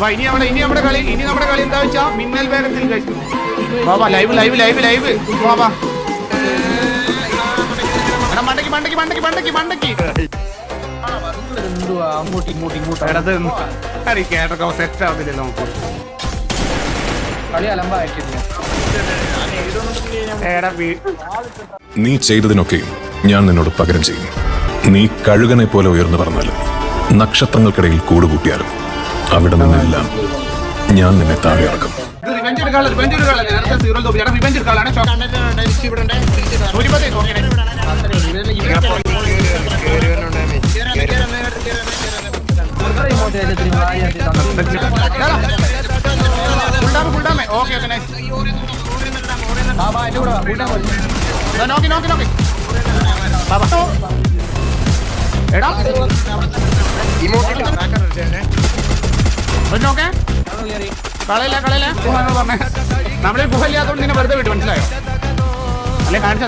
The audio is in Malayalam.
വാ ഇനി നമ്മുടെ കളി എന്താ വെച്ചാ മിന്നൽ വേഗത്തിൽ കഴിച്ചു. വാ ലൈവ് വാ മണ്ടക്ക് കേട്ടൊക്കെ സെറ്റ് ആവുന്നില്ലല്ലോ നമുക്ക്. നീ ചെയ്തതിനൊക്കെ ഞാൻ നിന്നോട് പകരം ചെയ്യും. നീ കഴുകനെ പോലെ ഉയർന്നു പറഞ്ഞാലും നക്ഷത്രങ്ങൾക്കിടയിൽ കൂടുകൂട്ടിയാലും അവിടെ നിന്നെല്ലാം ഞാൻ നിന്നെ താഴെ ഇറക്കും. നമ്മളെ ഗുഹയില്ലാത്തോണ്ട് നിന്നെ വെറുതെ വിട്ടു, മനസ്സിലായോ? അല്ലെ കാണിച്ചാ